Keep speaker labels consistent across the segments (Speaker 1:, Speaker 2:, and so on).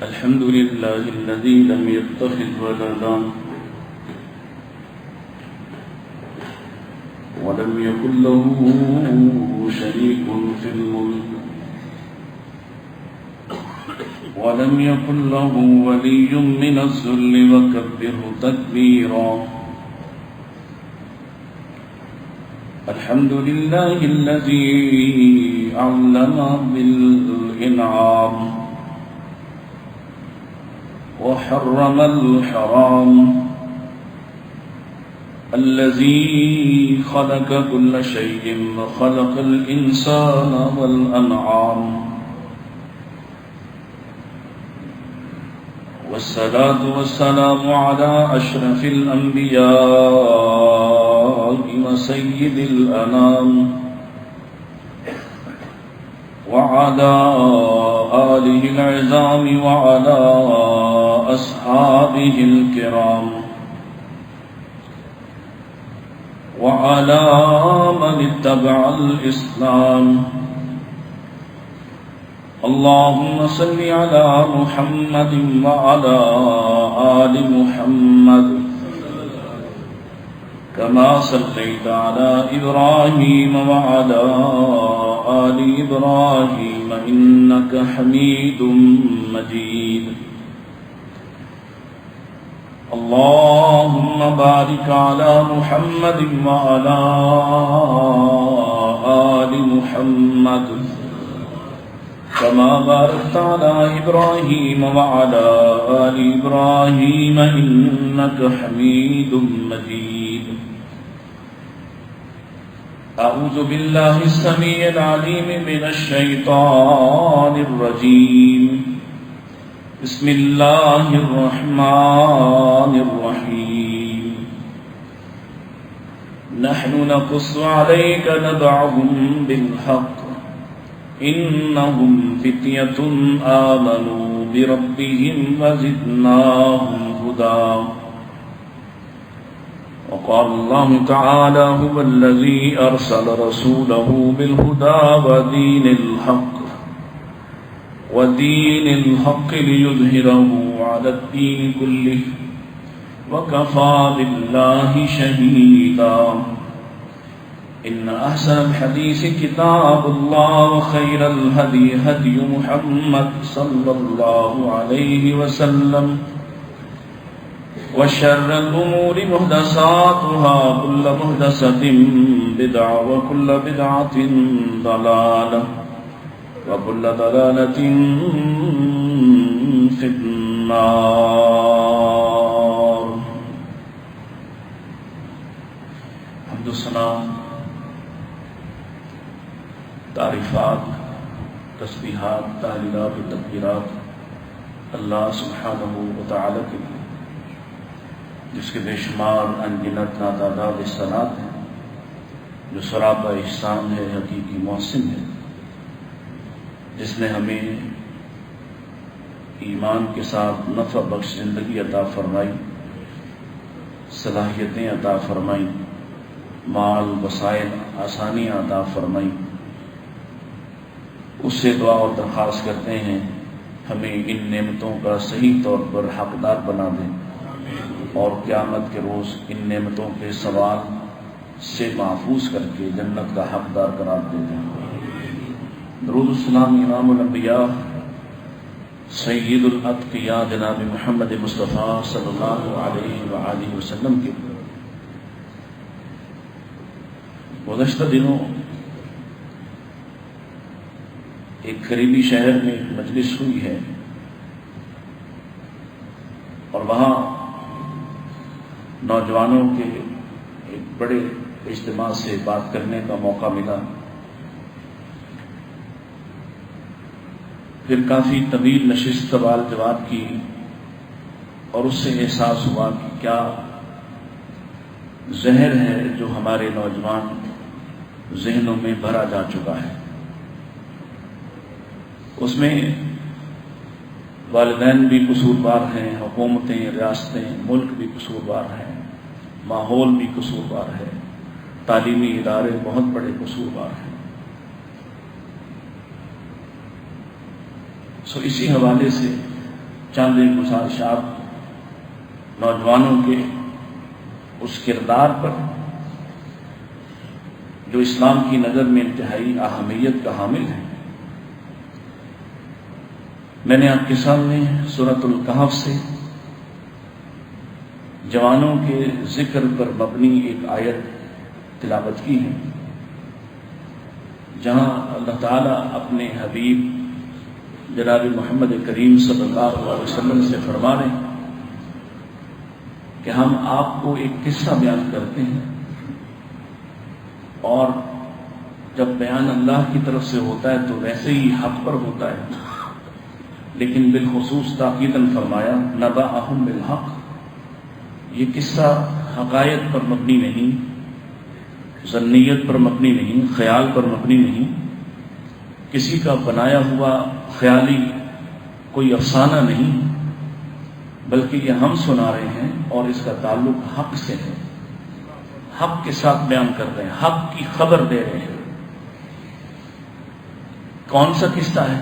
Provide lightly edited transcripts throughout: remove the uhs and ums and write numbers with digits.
Speaker 1: الحمد لله الذي لم يتخذ ولدا ولم يكن له شريك في الملك ولم يكن له ولي من الذل وكبره تكبيرا. الحمد لله الذي علم بالإنعام وحرم الحرام، الذي خلق كل شيء وخلق الإنسان والأنعام، والصلاة والسلام على أشرف الأنبياء وسيد الأنام وعلى آله العظام وعلى أصحابه الكرام وعلى من اتبع الإسلام. اللهم صل على محمد وعلى آل محمد كما صليت على إبراهيم وعلى آل إبراهيم إنك حميد مجيد. اللهم بارك على محمد وعلى آل محمد كما باركت على إبراهيم وعلى آل إبراهيم إنك حميد مجيد. أعوذ بالله السميع العليم من الشيطان الرجيم. بسم الله الرحمن الرحيم. نحن نقص عليك نبعهم بالحق إنهم فتية آمنوا بربهم وزدناهم هدى. وقال الله تعالى هو الذي أرسل رسوله بالهدى ودين الحق ليظهره على الدين كله وكفى بالله شهيدا. إن أحسن الحديث كتاب الله وخير الهدي هدي محمد صلى الله عليه وسلم وشر الأمور محدثاتها كل محدثة بدعة وكل بدعة ضلالة وكل ضلالة في النار. حمد و ثنا، تعریفات، تسبیحات، تحلیلات و تکبیرات اللہ سبحانہ و تعالی کے لیے، جس کے بے شمار انگنت ناتعداد احسانات ہیں، جو سراپا احسان ہے، حقیقی محسن ہے، جس نے ہمیں ایمان کے ساتھ نفع بخش زندگی عطا فرمائی، صلاحیتیں عطا فرمائی، مال وسائل آسانیاں عطا فرمائی. اس سے دعا اور درخواست کرتے ہیں ہمیں ان نعمتوں کا صحیح طور پر حقدار بنا دیں اور قیامت کے روز ان نعمتوں کے سوال سے محفوظ کر کے جنت کا حقدار قرار دے دیں. درود السلام امام الانبیاء سید الاتقیاء جناب محمد مصطفیٰ صلی اللہ علیہ وآلہ وسلم کے. گزشتہ دنوں ایک قریبی شہر میں ایک مجلس ہوئی ہے اور وہاں نوجوانوں کے ایک بڑے اجتماع سے بات کرنے کا موقع ملا. پھر کافی طویل نشست سوال جواب کی اور اس سے احساس ہوا کہ کیا زہر ہے جو ہمارے نوجوان ذہنوں میں بھرا جا چکا ہے. اس میں والدین بھی قصوروار ہیں، حکومتیں، ریاستیں، ملک بھی قصوروار ہیں، ماحول بھی قصوروار ہے، تعلیمی ادارے بہت بڑے قصوروار ہیں. اسی حوالے سے چند ایک گزارشات نوجوانوں کے اس کردار پر جو اسلام کی نظر میں انتہائی اہمیت کا حامل ہے۔ میں نے آپ کے سامنے سورۃ الکہف سے جوانوں کے ذکر پر مبنی ایک آیت تلاوت کی ہے، جہاں اللہ تعالیٰ اپنے حبیب جناب محمد کریم صلی اللہ علیہ وسلم سے فرما رہے ہیں کہ ہم آپ کو ایک قصہ بیان کرتے ہیں، اور جب بیان اللہ کی طرف سے ہوتا ہے تو ویسے ہی حق پر ہوتا ہے، لیکن بالخصوص تاکیداً فرمایا نبأہم بالحق، یہ قصہ حقائق پر مبنی نہیں، ظنیت پر مبنی نہیں، خیال پر مبنی نہیں، کسی کا بنایا ہوا خیالی کوئی افسانہ نہیں، بلکہ یہ ہم سنا رہے ہیں اور اس کا تعلق حق سے ہے، حق کے ساتھ بیان کر رہے ہیں، حق کی خبر دے رہے ہیں۔ کون سا قصہ ہے؟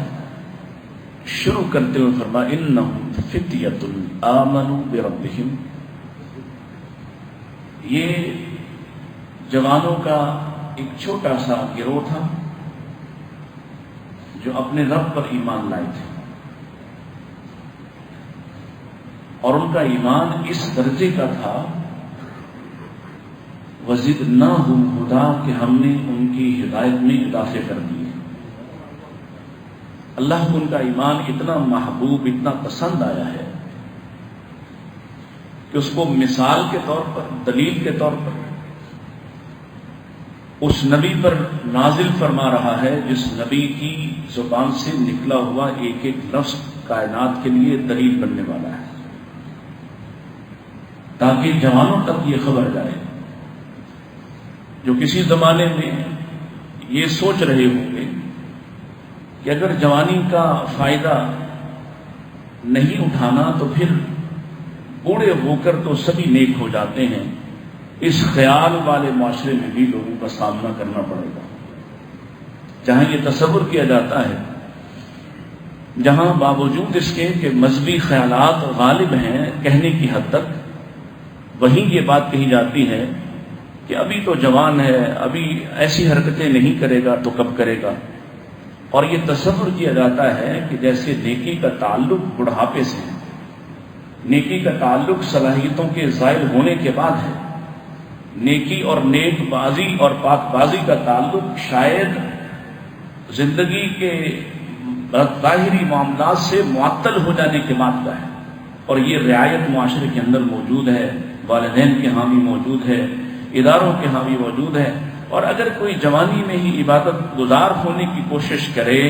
Speaker 1: شروع کرتے ہوئے فرمایا انہم فتیۃ آمنوا بربہم، یہ جوانوں کا ایک چھوٹا سا گروہ تھا جو اپنے رب پر ایمان لائے تھے، اور ان کا ایمان اس درجے کا تھا وزدناہم ہدی کہ ہم نے ان کی ہدایت میں اضافے کر دیے۔ اللہ کو ان کا ایمان اتنا محبوب، اتنا پسند آیا ہے کہ اس کو مثال کے طور پر، دلیل کے طور پر اس نبی پر نازل فرما رہا ہے جس نبی کی زبان سے نکلا ہوا ایک ایک لفظ کائنات کے لیے دلیل بننے والا ہے، تاکہ جوانوں تک یہ خبر جائے جو کسی زمانے میں یہ سوچ رہے ہوں گے کہ اگر جوانی کا فائدہ نہیں اٹھانا تو پھر بوڑھے ہو کر تو سبھی نیک ہو جاتے ہیں، اس خیال والے معاشرے میں بھی لوگوں کا سامنا کرنا پڑے گا، جہاں یہ تصور کیا جاتا ہے، جہاں باوجود اس کے کہ مذہبی خیالات غالب ہیں کہنے کی حد تک، وہیں یہ بات کہی جاتی ہے کہ ابھی تو جوان ہے، ابھی ایسی حرکتیں نہیں کرے گا تو کب کرے گا، اور یہ تصور کیا جاتا ہے کہ جیسے نیکی کا تعلق بڑھاپے سے ہے، نیکی کا تعلق صلاحیتوں کے زائل ہونے کے بعد ہے، نیکی اور نیک بازی اور پاک بازی کا تعلق شاید زندگی کے ظاہری معاملات سے معطل ہو جانے کے بعد کا ہے، اور یہ رعایت معاشرے کے اندر موجود ہے، والدین کے ہاں بھی موجود ہے، اداروں کے ہاں بھی موجود ہے، اور اگر کوئی جوانی میں ہی عبادت گزار ہونے کی کوشش کرے،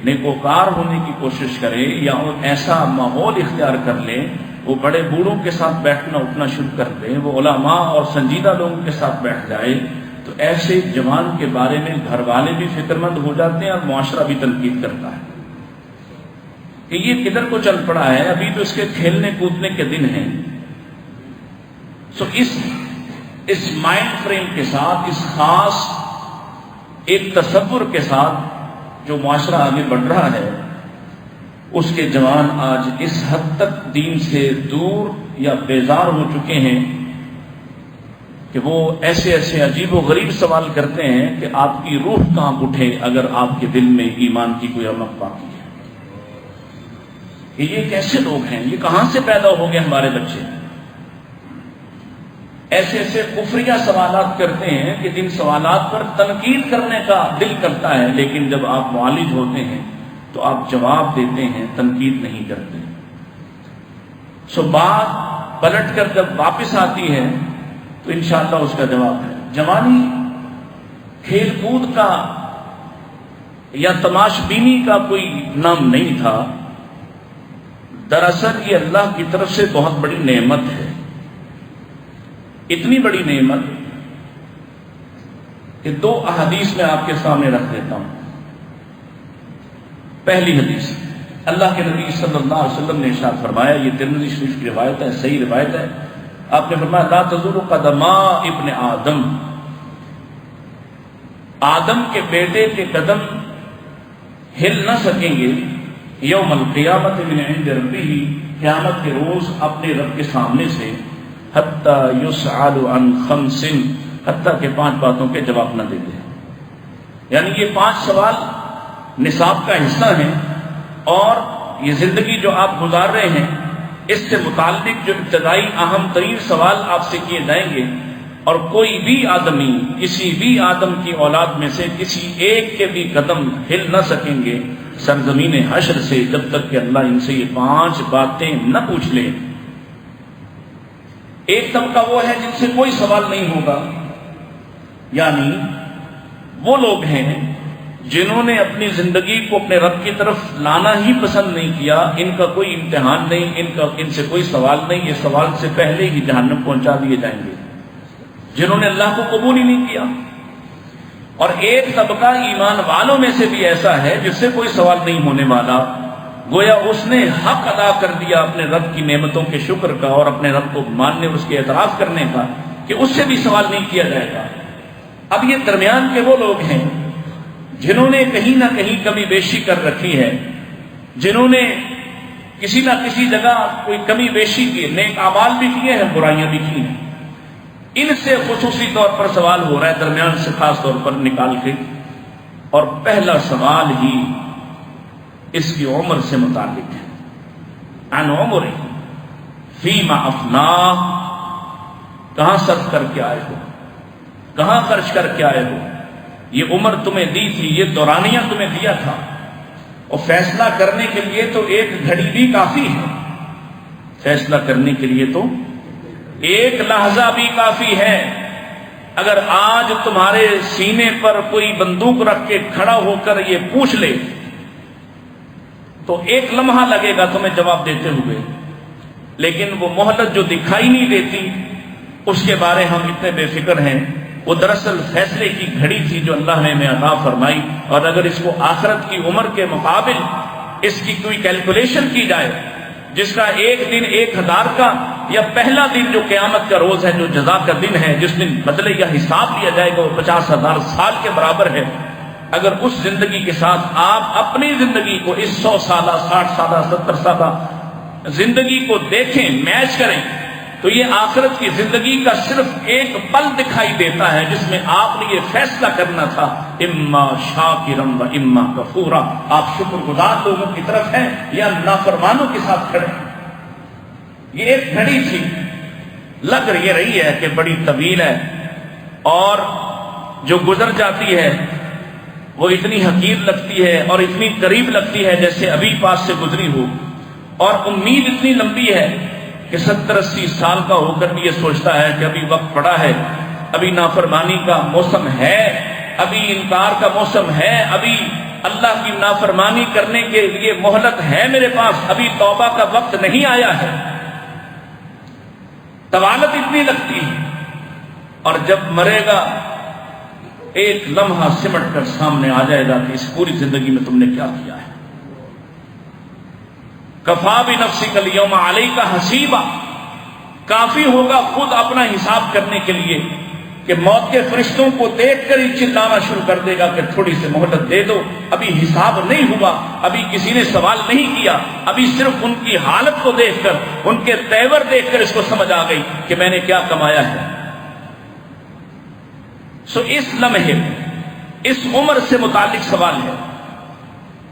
Speaker 1: نیکوکار ہونے کی کوشش کرے، یا ایسا ماحول اختیار کر لے، وہ بڑے بوڑھوں کے ساتھ بیٹھنا اٹھنا شروع کر دیں، وہ علماء اور سنجیدہ لوگوں کے ساتھ بیٹھ جائے، تو ایسے جوان کے بارے میں گھر والے بھی فکر مند ہو جاتے ہیں اور معاشرہ بھی تنقید کرتا ہے کہ یہ کدھر کو چل پڑا ہے، ابھی تو اس کے کھیلنے کودنے کے دن ہیں۔ سو اس مائنڈ فریم کے ساتھ، اس خاص ایک تصور کے ساتھ جو معاشرہ آگے بڑھ رہا ہے، اس کے جوان آج اس حد تک دین سے دور یا بیزار ہو چکے ہیں کہ وہ ایسے ایسے عجیب و غریب سوال کرتے ہیں کہ آپ کی روح کانپ اٹھے اگر آپ کے دل میں ایمان کی کوئی عمق باقی ہے، کہ یہ کیسے لوگ ہیں، یہ کہاں سے پیدا ہو گئے ہمارے بچے، ایسے ایسے کفریہ سوالات کرتے ہیں کہ جن سوالات پر تنقید کرنے کا دل کرتا ہے، لیکن جب آپ معالج ہوتے ہیں تو آپ جواب دیتے ہیں، تنقید نہیں کرتے۔ سو بات پلٹ کر جب واپس آتی ہے تو انشاءاللہ اس کا جواب ہے۔ جوانی کھیل کود کا یا تماش بینی کا کوئی نام نہیں تھا، دراصل یہ اللہ کی طرف سے بہت بڑی نعمت ہے، اتنی بڑی نعمت کہ دو احادیث میں آپ کے سامنے رکھ دیتا ہوں۔ پہلی حدیث، اللہ کے نبی صلی اللہ علیہ وسلم نے ارشاد فرمایا، یہ ترمذی شریف کی روایت ہے، صحیح روایت ہے، آپ نے فرمایا لا تزول قدما ابن آدم، آدم کے بیٹے کے قدم ہل نہ سکیں گے یوم القیامت من عند ربہ، قیامت کے روز اپنے رب کے سامنے سے حتی یسأل عن خمس، حتیٰ کہ 5 باتوں کے جواب نہ دیتے ہیں. یعنی یہ 5 سوال نصاب کا حصہ ہیں، اور یہ زندگی جو آپ گزار رہے ہیں اس سے متعلق جو ابتدائی اہم ترین سوال آپ سے کیے جائیں گے، اور کوئی بھی آدمی کسی بھی آدم کی اولاد میں سے کسی ایک کے بھی قدم ہل نہ سکیں گے سرزمین حشر سے جب تک کہ اللہ ان سے یہ 5 باتیں نہ پوچھ لے. ایک طبقہ وہ ہے جن سے کوئی سوال نہیں ہوگا، یعنی وہ لوگ ہیں جنہوں نے اپنی زندگی کو اپنے رب کی طرف لانا ہی پسند نہیں کیا. ان کا کوئی امتحان نہیں، ان سے کوئی سوال نہیں، یہ سوال سے پہلے ہی جہنم پہنچا دیے جائیں گے جنہوں نے اللہ کو قبول ہی نہیں کیا. اور ایک طبقہ ایمان والوں میں سے بھی ایسا ہے جس سے کوئی سوال نہیں ہونے والا، گویا اس نے حق ادا کر دیا اپنے رب کی نعمتوں کے شکر کا اور اپنے رب کو ماننے اور اس کے اعتراف کرنے کا، کہ اس سے بھی سوال نہیں کیا جائے گا. اب یہ درمیان کے وہ لوگ ہیں جنہوں نے کہیں نہ کہیں کمی بیشی کر رکھی ہے، جنہوں نے کسی نہ کسی جگہ کوئی کمی بیشی کی، نیک اعمال بھی کیے ہیں، برائیاں بھی کی ہیں. ان سے خصوصی طور پر سوال ہو رہا ہے، درمیان سے خاص طور پر نکال کے. اور پہلا سوال ہی اس کی عمر سے متعلق ہے. عن عمر فیما افناہ، کہاں صرف کر کے آئے ہو، کہاں خرچ کر کے آئے ہو. یہ عمر تمہیں دی تھی، یہ دورانیہ تمہیں دیا تھا، اور فیصلہ کرنے کے لیے تو ایک گھڑی بھی کافی ہے. فیصلہ کرنے کے لیے تو ایک لحظہ بھی کافی ہے. اگر آج تمہارے سینے پر کوئی بندوق رکھ کے کھڑا ہو کر یہ پوچھ لے تو ایک لمحہ لگے گا تمہیں جواب دیتے ہوئے، لیکن وہ مہلت جو دکھائی نہیں دیتی اس کے بارے ہم اتنے بے فکر ہیں. وہ دراصل فیصلے کی گھڑی تھی جو اللہ نے ہمیں عطا فرمائی. اور اگر اس کو آخرت کی عمر کے مقابل اس کی کوئی کیلکولیشن کی جائے، جس کا ایک دن 1000 کا، یا پہلا دن جو قیامت کا روز ہے جو جزا کا دن ہے، جس دن بدلے یا حساب لیا جائے گا، وہ 50,000 سال کے برابر ہے. اگر اس زندگی کے ساتھ آپ اپنی زندگی کو، اس 100 سالہ 60 سالہ 70 سالہ زندگی کو دیکھیں، میچ کریں، تو یہ آخرت کی زندگی کا صرف ایک پل دکھائی دیتا ہے جس میں آپ نے یہ فیصلہ کرنا تھا، اما شاکرم و اما کفورا. آپ شکر گزار لوگوں کی طرف ہیں یا نافرمانوں کے ساتھ کھڑے ہیں. یہ ایک گھڑی تھی، لگ یہ رہی ہے کہ بڑی طویل ہے، اور جو گزر جاتی ہے وہ اتنی حقیر لگتی ہے اور اتنی قریب لگتی ہے جیسے ابھی پاس سے گزری ہو. اور امید اتنی لمبی ہے کہ 70-80 سال کا ہو کر بھی یہ سوچتا ہے کہ ابھی وقت پڑا ہے، ابھی نافرمانی کا موسم ہے، ابھی انکار کا موسم ہے، ابھی اللہ کی نافرمانی کرنے کے لیے مہلت ہے میرے پاس، ابھی توبہ کا وقت نہیں آیا ہے. طوالت اتنی لگتی ہے، اور جب مرے گا ایک لمحہ سمٹ کر سامنے آ جائے گا کہ اس پوری زندگی میں تم نے کیا کیا ہے. کفا بنفسک الیوم علیک حسیبا، کافی ہوگا خود اپنا حساب کرنے کے لیے کہ موت کے فرشتوں کو دیکھ کر ہی چلانا شروع کر دے گا کہ تھوڑی سی مہلت دے دو، ابھی حساب نہیں ہوا، ابھی کسی نے سوال نہیں کیا، ابھی صرف ان کی حالت کو دیکھ کر، ان کے تیور دیکھ کر اس کو سمجھ آ گئی کہ میں نے کیا کمایا ہے. اس لمحے اس عمر سے متعلق سوال ہے.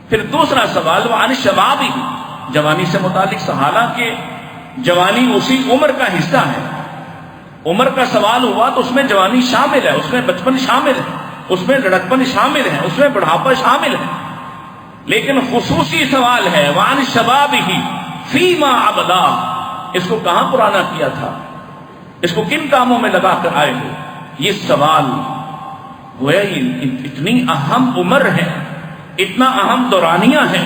Speaker 1: پھر دوسرا سوال وہ عن شباب ہی، جوانی سے متعلق. حالانکہ جوانی اسی عمر کا حصہ ہے. عمر کا سوال ہوا تو اس میں جوانی شامل ہے، اس میں بچپن شامل ہے، اس میں لڑکپن شامل ہے، اس میں بڑھاپا شامل ہے. لیکن خصوصی سوال ہے وعن شباب ہی فیما ابلا، اس کو کہاں پرانا کیا تھا، اس کو کن کاموں میں لگا کر آئے ہو. یہ سوال گویا اتنی اہم عمر ہے، اتنا اہم دورانیہ ہے.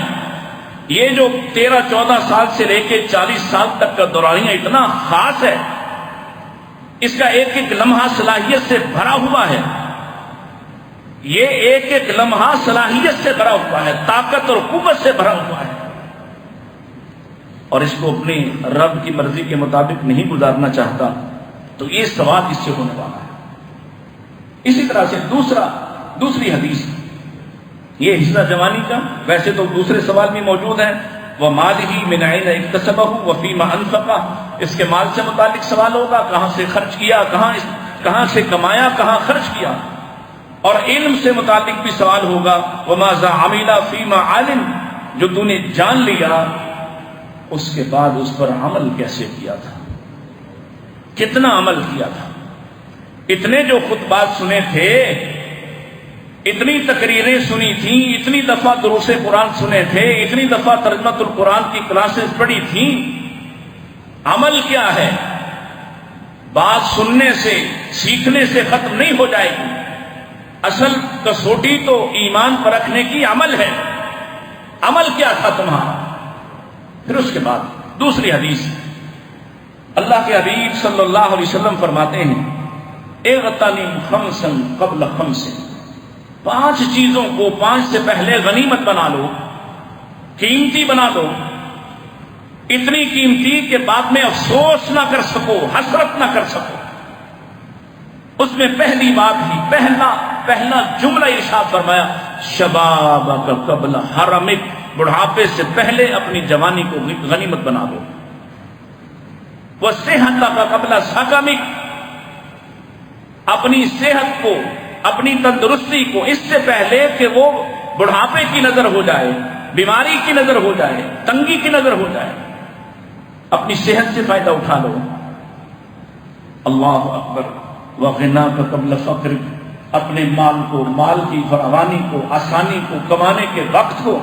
Speaker 1: یہ جو 13-14 سال سے لے کے 40 سال تک کا دورانیہ اتنا خاص ہے، اس کا ایک ایک لمحہ صلاحیت سے بھرا ہوا ہے. یہ ایک ایک لمحہ صلاحیت سے بھرا ہوا ہے، طاقت اور قوت سے بھرا ہوا ہے، اور اس کو اپنی رب کی مرضی کے مطابق نہیں گزارنا چاہتا تو یہ سوال اس سے ہونے والا ہے. اسی طرح سے دوسری حدیث، یہ حصہ جوانی کا، ویسے تو دوسرے سوال بھی موجود ہیں ومالہ من أين اکتسبہ وفیما انفقہ، اس کے مال سے متعلق سوال ہوگا، کہاں سے خرچ کیا، کہاں سے کمایا، کہاں خرچ کیا، اور علم سے متعلق بھی سوال ہوگا، وماذا عمل فیما علم، جو تو نے جان لیا اس کے بعد اس پر عمل کیسے کیا تھا، کتنا عمل کیا تھا۔ اتنے جو خطبات سنے تھے، اتنی تقریریں سنی تھیں، اتنی دفعہ دروس قرآن سنے تھے، اتنی دفعہ ترجمۃ القرآن کی کلاسز پڑھی تھیں، عمل کیا ہے؟ بات سننے سے سیکھنے سے ختم نہیں ہو جائے گی، اصل کسوٹی تو ایمان پر رکھنے کی عمل ہے۔ عمل کیا تھا تمہارا؟ پھر اس کے بعد دوسری حدیث، اللہ کے حبیب صلی اللہ علیہ وسلم فرماتے ہیں اغتنم خمسا قبل خمس، 5 چیزوں کو 5 سے پہلے غنیمت بنا لو، قیمتی بنا دو، اتنی قیمتی کہ بعد میں افسوس نہ کر سکو، حسرت نہ کر سکو۔ اس میں پہلی بات ہی پہلا جملہ ارشاد فرمایا شبابک قبل حرمک، بڑھاپے سے پہلے اپنی جوانی کو غنیمت بنا دو، وصحتک قبل سقمک، اپنی صحت کو، اپنی تندرستی کو اس سے پہلے کہ وہ بڑھاپے کی نظر ہو جائے، بیماری کی نظر ہو جائے، تنگی کی نظر ہو جائے، اپنی صحت سے فائدہ اٹھا لو۔ اللہ اکبر، وغناک قبل فقرک، اپنے مال کو، مال کی فراوانی کو، آسانی کو، کمانے کے وقت کو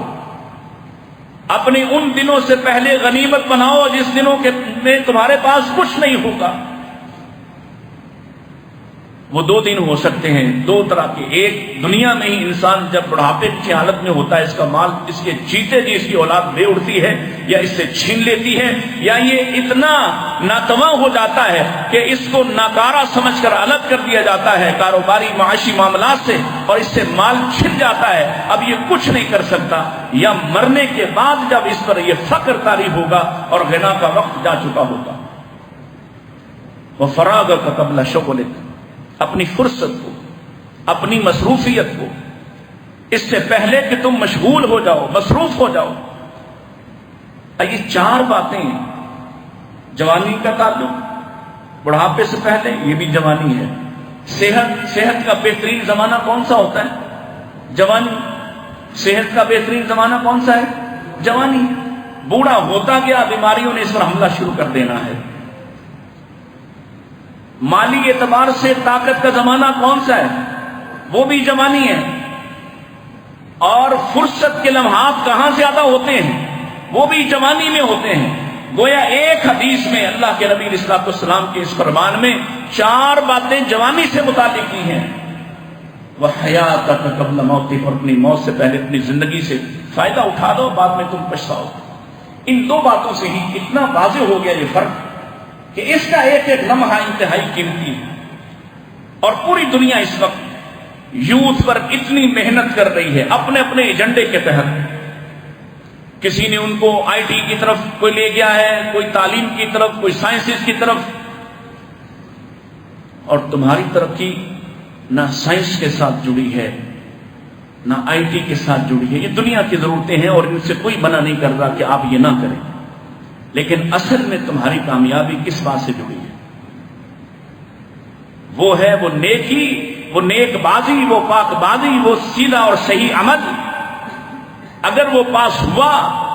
Speaker 1: اپنے ان دنوں سے پہلے غنیمت بناؤ جس دنوں میں تمہارے پاس کچھ نہیں ہوگا۔ وہ 2 دن ہو سکتے ہیں، 2 طرح کے، ایک دنیا میں ہی انسان جب بڑھاپے کی حالت میں ہوتا ہے، اس کا مال اس کے جیتے جی اس کی اولاد لے اڑتی ہے یا اس سے چھین لیتی ہے، یا یہ اتنا ناتواں ہو جاتا ہے کہ اس کو ناکارہ سمجھ کر الگ کر دیا جاتا ہے کاروباری معاشی معاملات سے، اور اس سے مال چھن جاتا ہے، اب یہ کچھ نہیں کر سکتا، یا مرنے کے بعد جب اس پر یہ فقر طاری ہوگا اور غنا کا وقت جا چکا ہوگا۔ وفراغک قبل شغلک، اپنی فرصت کو، اپنی مصروفیت کو اس سے پہلے کہ تم مشغول ہو جاؤ، مصروف ہو جاؤ۔ یہ 4 باتیں، جوانی کا تعلق بڑھاپے سے پہلے، یہ بھی جوانی ہے۔ صحت کا بہترین زمانہ کون سا ہوتا ہے؟ جوانی۔ صحت کا بہترین زمانہ کون سا ہے؟ جوانی۔ بوڑھا ہوتا گیا، بیماریوں نے اس پر حملہ شروع کر دینا ہے۔ مالی اعتبار سے طاقت کا زمانہ کون سا ہے؟ وہ بھی جوانی ہے۔ اور فرصت کے لمحات کہاں زیادہ ہوتے ہیں؟ وہ بھی جوانی میں ہوتے ہیں۔ گویا ایک حدیث میں اللہ کے نبی علیہ السلام کے اس فرمان میں 4 باتیں جوانی سے متعلق کی ہیں۔ وحیاتک قبل موتک، اور اپنی موت سے پہلے اپنی زندگی سے فائدہ اٹھا دو، بعد میں تم پچھتاؤ۔ ان 2 باتوں سے ہی اتنا واضح ہو گیا یہ فرق کہ اس کا ایک ایک لمحہ انتہائی قیمتی ہے۔ اور پوری دنیا اس وقت یوتھ پر اتنی محنت کر رہی ہے اپنے اپنے ایجنڈے کے تحت۔ کسی نے ان کو آئی ٹی کی طرف کوئی لے گیا ہے، کوئی تعلیم کی طرف، کوئی سائنسز کی طرف، اور تمہاری ترقی نہ سائنس کے ساتھ جڑی ہے نہ آئی ٹی کے ساتھ جڑی ہے۔ یہ دنیا کی ضرورتیں ہیں اور ان سے کوئی منع نہیں کر رہا کہ آپ یہ نہ کریں، لیکن اصل میں تمہاری کامیابی کس بات سے جڑی ہے؟ وہ ہے وہ نیکی، وہ نیک بازی، وہ پاک بازی، وہ سیدھا اور صحیح عمل۔ اگر وہ پاس ہوا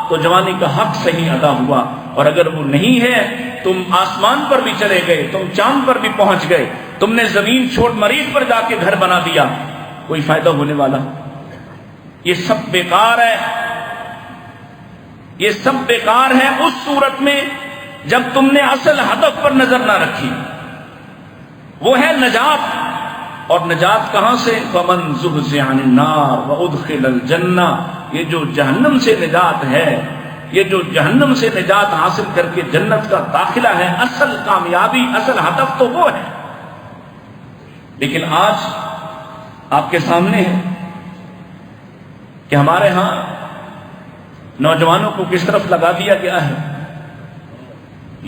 Speaker 1: تو جوانی کا حق صحیح ادا ہوا، اور اگر وہ نہیں ہے، تم آسمان پر بھی چلے گئے، تم چاند پر بھی پہنچ گئے، تم نے زمین چھوڑ مریخ پر جا کے گھر بنا دیا، کوئی فائدہ ہونے والا؟ یہ سب بیکار ہے، یہ سب بیکار ہے اس صورت میں جب تم نے اصل ہدف پر نظر نہ رکھی، وہ ہے نجات۔ اور نجات کہاں سے؟ فمن زحزح عن النار وادخل الجنہ، یہ جو جہنم سے نجات ہے، یہ جو جہنم سے نجات حاصل کر کے جنت کا داخلہ ہے، اصل کامیابی، اصل ہدف تو وہ ہے۔ لیکن آج آپ کے سامنے ہے کہ ہمارے ہاں نوجوانوں کو کس طرف لگا دیا گیا ہے،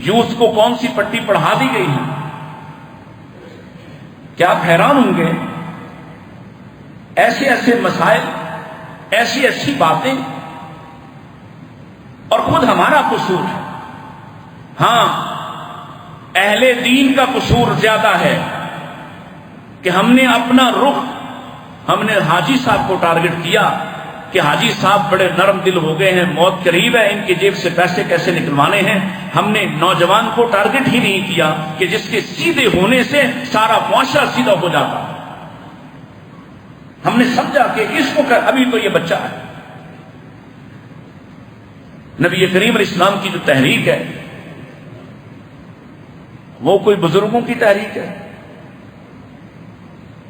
Speaker 1: یوتھ کو کون سی پٹی پڑھا دی گئی ہے۔ کیا آپ حیران ہوں گے، ایسے ایسے مسائل، ایسی ایسی باتیں اور خود ہمارا قصور ہے. ہاں اہل دین کا قصور زیادہ ہے کہ ہم نے اپنا رخ ہم نے حاجی صاحب کو ٹارگٹ کیا کہ حاجی صاحب بڑے نرم دل ہو گئے ہیں، موت قریب ہے، ان کی جیب سے پیسے کیسے نکلوانے ہیں. ہم نے نوجوان کو ٹارگٹ ہی نہیں کیا کہ جس کے سیدھے ہونے سے سارا معاشرہ سیدھا ہو جاتا. ہم نے سمجھا کہ اس کو ابھی تو یہ بچہ ہے. نبی کریم علیہ السلام کی جو تحریک ہے وہ کوئی بزرگوں کی تحریک ہے.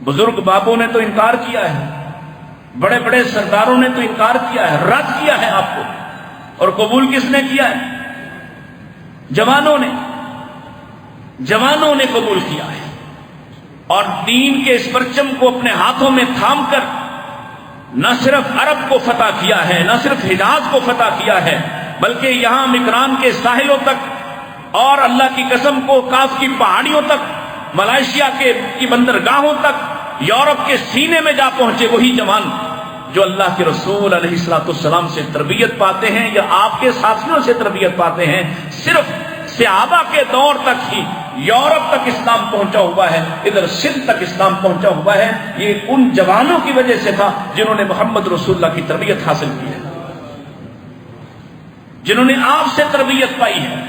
Speaker 1: بزرگ بابوں نے تو انکار کیا ہے، بڑے بڑے سرداروں نے تو انکار کیا ہے، رد کیا ہے آپ کو. اور قبول کس نے کیا ہے؟ جوانوں نے قبول کیا ہے. اور دین کے اس پرچم کو اپنے ہاتھوں میں تھام کر نہ صرف عرب کو فتح کیا ہے، نہ صرف حجاز کو فتح کیا ہے، بلکہ یہاں مکران کے ساحلوں تک اور اللہ کی قسم کو کاف کی پہاڑیوں تک، ملائیشیا کی بندرگاہوں تک، یورپ کے سینے میں جا پہنچے وہی جوان جو اللہ کے رسول علیہ الصلوۃ والسلام سے تربیت پاتے ہیں یا آپ کے ساتھیوں سے تربیت پاتے ہیں. صرف صحابہ کے دور تک ہی یورپ تک اسلام پہنچا ہوا ہے، ادھر سندھ تک اسلام پہنچا ہوا ہے. یہ ان جوانوں کی وجہ سے تھا جنہوں نے محمد رسول اللہ کی تربیت حاصل کی ہے، جنہوں نے آپ سے تربیت پائی ہے.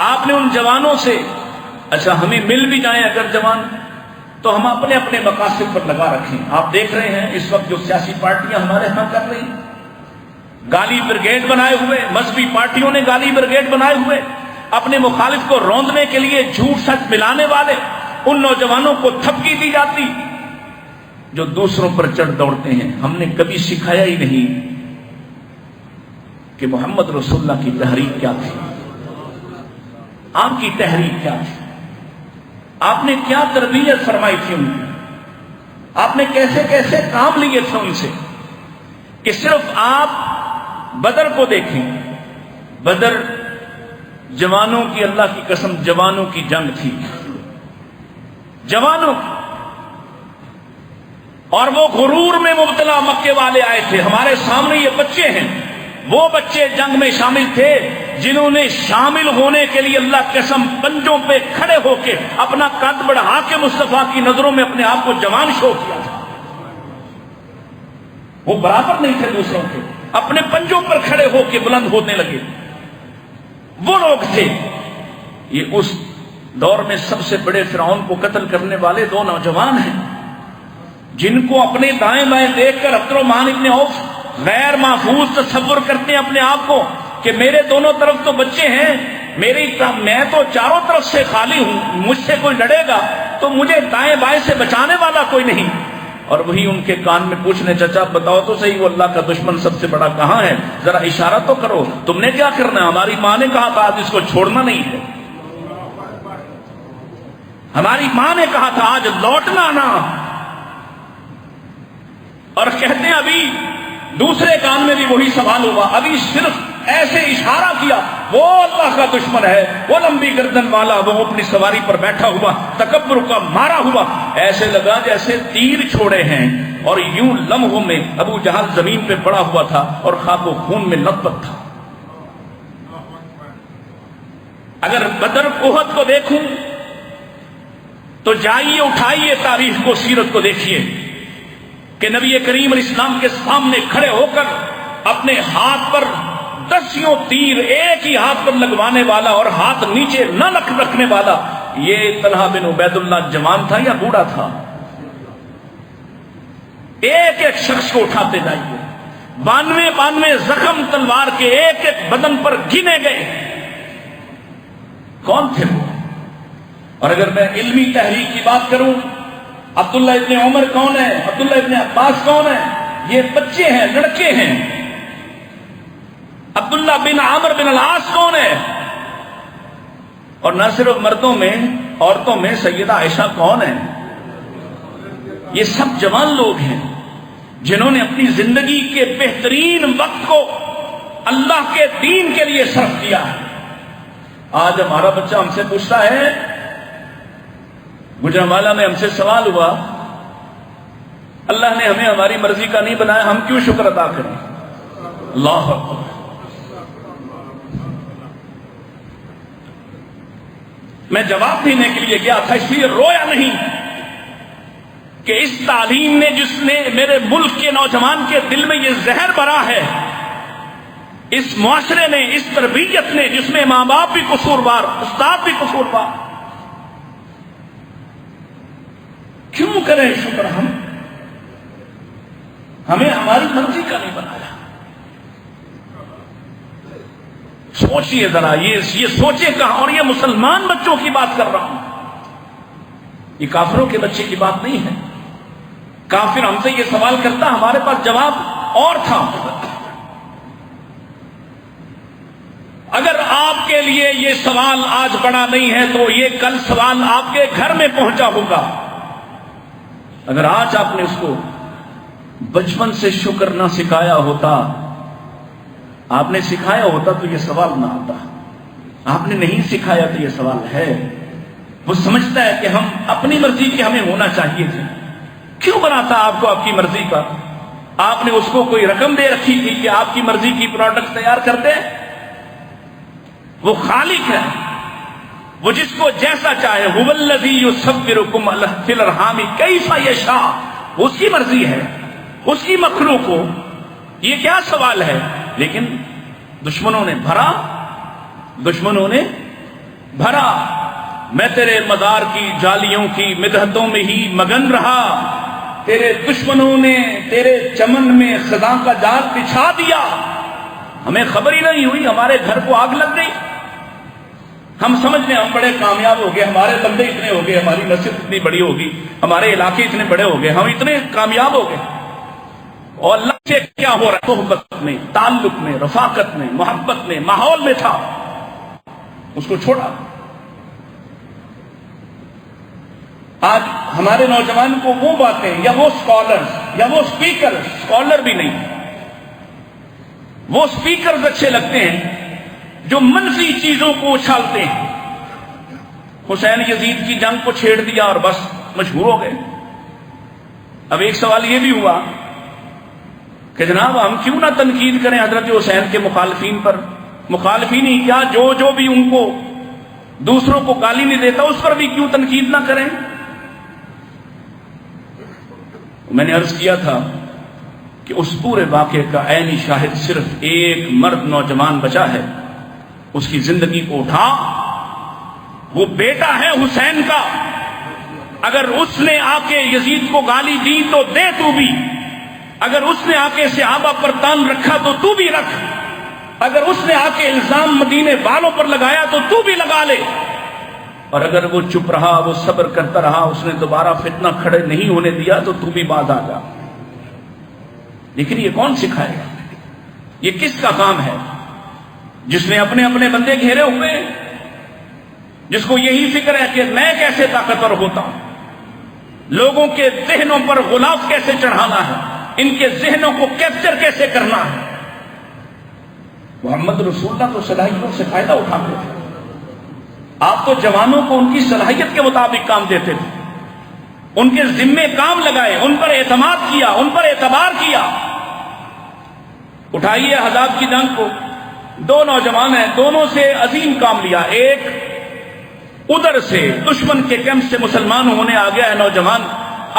Speaker 1: آپ نے ان جوانوں سے، اچھا ہمیں مل بھی جائیں اگر جوان تو ہم اپنے اپنے مقاصد پر لگا رکھیں. آپ دیکھ رہے ہیں اس وقت جو سیاسی پارٹیاں ہمارے ہاں کر رہی ہیں، گالی بریگیڈ بنائے ہوئے، مذہبی پارٹیوں نے گالی بریگیڈ بنائے ہوئے، اپنے مخالف کو روندنے کے لیے جھوٹ سچ ملانے والے ان نوجوانوں کو تھپکی دی جاتی جو دوسروں پر چڑھ دوڑتے ہیں. ہم نے کبھی سکھایا ہی نہیں کہ محمد رسول اللہ کی تحریک کیا تھی، آپ کی تحریک کیا تھی، آپ نے کیا تربیت فرمائی تھی ان کی، آپ نے کیسے کیسے کام لیے تھے ان سے. کہ صرف آپ بدر کو دیکھیں، بدر جوانوں کی، اللہ کی قسم جوانوں کی جنگ تھی، جوانوں کی. اور وہ غرور میں مبتلا مکے والے آئے تھے. ہمارے سامنے یہ بچے ہیں، وہ بچے جنگ میں شامل تھے جنہوں نے شامل ہونے کے لیے اللہ کی قسم پنجوں پہ کھڑے ہو کے اپنا قد بڑھا کے مصطفیٰ کی نظروں میں اپنے آپ کو جوان شو کیا تھا. وہ برابر نہیں تھے دوسروں کے، اپنے پنجوں پر کھڑے ہو کے بلند ہونے لگے. وہ لوگ تھے. یہ اس دور میں سب سے بڑے فرعون کو قتل کرنے والے دو نوجوان ہیں جن کو اپنے دائیں بائیں دیکھ کر عبد الرحمن ابن عوف غیر محفوظ تصور کرتے ہیں اپنے آپ کو کہ میرے دونوں طرف تو بچے ہیں، میں تو چاروں طرف سے خالی ہوں، مجھ سے کوئی لڑے گا تو مجھے دائیں بائیں سے بچانے والا کوئی نہیں. اور وہی ان کے کان میں پوچھنے، چچا بتاؤ تو صحیح وہ اللہ کا دشمن سب سے بڑا کہاں ہے، ذرا اشارہ تو کرو، تم نے کیا کرنا ہے؟ ہماری ماں نے کہا تھا آج اس کو چھوڑنا نہیں ہے، ہماری ماں نے کہا تھا آج لوٹنا نہ. اور کہتے ہیں ابھی دوسرے کان میں بھی وہی سوال ہوا، ابھی صرف ایسے اشارہ کیا، وہ اللہ کا دشمن ہے، وہ لمبی گردن والا، وہ اپنی سواری پر بیٹھا ہوا، تکبر کا مارا ہوا، ایسے لگا جیسے تیر چھوڑے ہیں. اور یوں لمحوں میں ابو جہل زمین پہ پڑا ہوا تھا اور خاک و خون میں لطپت تھا. اگر بدر احد کو دیکھوں تو جائیے اٹھائیے تاریخ کو، سیرت کو دیکھیے کہ نبی کریم علیہ السلام کے سامنے کھڑے ہو کر اپنے ہاتھ پر دسیوں تیر ایک ہی ہاتھ پر لگوانے والا اور ہاتھ نیچے نہ رکھنے والا یہ طلحہ بن عبید اللہ جوان تھا یا بوڑھا تھا؟ ایک ایک شخص کو اٹھاتے جائیے، 92 زخم تلوار کے ایک ایک بدن پر گنے گئے. کون تھے وہ؟ اور اگر میں علمی تحریک کی بات کروں، عبداللہ ابن عمر کون ہے، عبداللہ ابن عباس کون ہے؟ یہ بچے ہیں، لڑکے ہیں. عبداللہ بن عامر بن العاص کون ہے؟ اور نہ صرف مردوں میں، عورتوں میں سیدہ عائشہ کون ہے؟ یہ سب جوان لوگ ہیں جنہوں نے اپنی زندگی کے بہترین وقت کو اللہ کے دین کے لیے صرف کیا ہے. آج ہمارا بچہ ہم سے پوچھتا ہے، گجرانوالہ میں ہم سے سوال ہوا، اللہ نے ہمیں ہماری مرضی کا نہیں بنایا، ہم کیوں شکر ادا کریں؟ اللہ اکبر. میں جواب دینے کے لیے گیا تھا، اس لیے رویا نہیں کہ اس تعلیم نے، جس نے میرے ملک کے نوجوان کے دل میں یہ زہر بھرا ہے، اس معاشرے نے، اس تربیت نے، جس میں ماں باپ بھی قصوروار، استاد بھی قصوروار، کیوں کریں شکر ہمیں ہماری مرضی کا نہیں بنایا؟ سوچئے ذرا، یہ سوچے کہاں، اور یہ مسلمان بچوں کی بات کر رہا ہوں، یہ کافروں کے بچے کی بات نہیں ہے۔ کافر ہم سے یہ سوال کرتا، ہمارے پاس جواب اور تھا۔ اگر آپ کے لیے یہ سوال آج بڑا نہیں ہے تو یہ کل سوال آپ کے گھر میں پہنچا ہوگا۔ اگر آج آپ نے اس کو بچپن سے شکر نہ سکھایا ہوتا، آپ نے سکھایا ہوتا تو یہ سوال نہ آتا۔ آپ نے نہیں سکھایا تو یہ سوال ہے۔ وہ سمجھتا ہے کہ ہم اپنی مرضی کے ہمیں ہونا چاہیے تھے۔ کیوں بناتا آپ کو آپ کی مرضی کا؟ آپ نے اس کو کوئی رقم دے رکھی تھی کہ آپ کی مرضی کی پروڈکٹ تیار کر دے؟ وہ خالق ہے، وہ جس کو جیسا چاہے، هو الذی یصورکم فی الارحام کیف یشاء، اس کی مرضی ہے، اس کی مخلوق کو۔ یہ کیا سوال ہے؟ لیکن دشمنوں نے بھرا۔ میں تیرے مزار کی جالیوں کی مدحتوں میں ہی مگن رہا، تیرے دشمنوں نے تیرے چمن میں خزاں کا جال بچھا دیا، ہمیں خبر ہی نہیں ہوئی، ہمارے گھر کو آگ لگ گئی۔ ہم سمجھنے ہم بڑے کامیاب ہو گئے، ہمارے بندے اتنے ہو گئے، ہماری مسجد اتنی بڑی ہوگی، ہمارے علاقے اتنے بڑے ہو گئے، ہم اتنے کامیاب ہو گئے۔ اور اللہ سے کیا ہو رہا ہے؟ صحبت میں، تعلق میں، رفاقت میں، محبت میں، ماحول میں تھا، اس کو چھوڑا۔ آج ہمارے نوجوان کو وہ باتیں یا وہ اسکالرز یا وہ اسکالر بھی نہیں، وہ اسپیکرز اچھے لگتے ہیں جو منفی چیزوں کو اچھالتے ہیں۔ حسین یزید کی جنگ کو چھیڑ دیا اور بس مشہور ہو گئے۔ اب ایک سوال یہ بھی ہوا کہ جناب ہم کیوں نہ تنقید کریں حضرت حسین کے مخالفین پر؟ مخالفین ہی کیا، جو بھی ان کو دوسروں کو گالی نہیں دیتا اس پر بھی کیوں تنقید نہ کریں؟ میں نے عرض کیا تھا کہ اس پورے واقعے کا عینی شاہد صرف ایک مرد نوجوان بچا ہے، اس کی زندگی کو اٹھا، وہ بیٹا ہے حسین کا۔ اگر اس نے آ کے یزید کو گالی دی تو دے تو بھی، اگر اس نے آ کے صحابہ پر تان رکھا تو تو بھی رکھ، اگر اس نے آ کے الزام مدینے والوں پر لگایا تو بھی لگا لے، اور اگر وہ چپ رہا، وہ صبر کرتا رہا، اس نے دوبارہ فتنہ کھڑے نہیں ہونے دیا تو بھی باز آ جا۔ لیکن یہ کون سکھائے گا؟ یہ کس کا کام ہے؟ جس نے اپنے بندے گھیرے ہوئے، جس کو یہی فکر ہے کہ میں کیسے طاقتور ہوتا ہوں، لوگوں کے ذہنوں پر غلاف کیسے چڑھانا ہے، ان کے ذہنوں کو کیپچر کیسے کرنا ہے۔ محمد رسول اللہ تو صلاحیتوں سے فائدہ اٹھاتے تھے، آپ تو جوانوں کو ان کی صلاحیت کے مطابق کام دیتے تھے، ان کے ذمے کام لگائے، ان پر اعتماد کیا، ان پر اعتبار کیا۔ اٹھائیے حزاب کی جنگ کو، دو نوجوان ہیں، دونوں سے عظیم کام لیا۔ ایک ادھر سے دشمن کے کیمپ سے مسلمان ہونے آ گیا ہے نوجوان،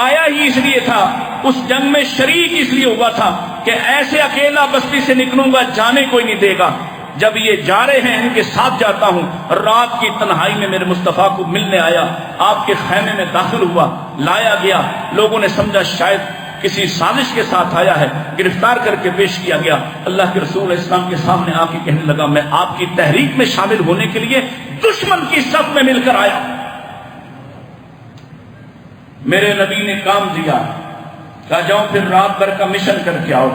Speaker 1: آیا ہی اس لیے تھا، اس جنگ میں شریک اس لیے ہوا تھا کہ ایسے اکیلا بستی سے نکلوں گا جانے کوئی نہیں دے گا، جب یہ جا رہے ہیں ان کے ساتھ جاتا ہوں۔ رات کی تنہائی میں میرے مصطفیٰ کو ملنے آیا، آپ کے خیمے میں داخل ہوا، لایا گیا، لوگوں نے سمجھا شاید کسی سازش کے ساتھ آیا ہے، گرفتار کر کے پیش کیا گیا۔ اللہ کے رسول اسلام کے سامنے آ کے کہنے لگا میں آپ کی تحریک میں شامل ہونے کے لیے دشمن کی صف میں مل کر آیا، میرے نبی نے کام دیا، کہا جاؤ پھر رات بھر کا مشن کر کے آؤ۔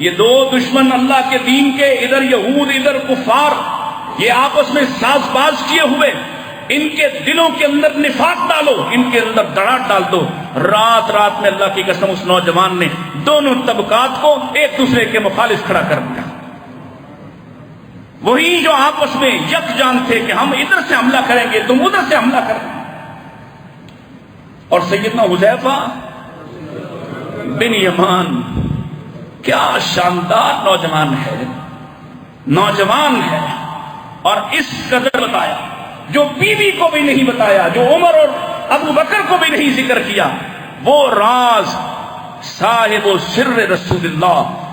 Speaker 1: یہ دو دشمن اللہ کے دین کے، ادھر یہود ادھر کفار، یہ آپس میں ساز باز کیے ہوئے، ان کے دلوں کے اندر نفاق ڈالو، ان کے اندر دراڑ ڈال دو۔ رات میں اللہ کی قسم اس نوجوان نے دونوں طبقات کو ایک دوسرے کے مخالف کھڑا کر دیا۔ وہی جو آپس میں یکجان تھے کہ ہم ادھر سے حملہ کریں گے، تم ادھر سے حملہ کریں گے۔ اور سیدنا حذیفہ بن یمان کیا شاندار نوجوان ہے، اور اس قدر بتایا جو بیوی کو بھی نہیں بتایا، جو عمر اور ابو بکر کو بھی نہیں ذکر کیا، وہ راز صاحب و سر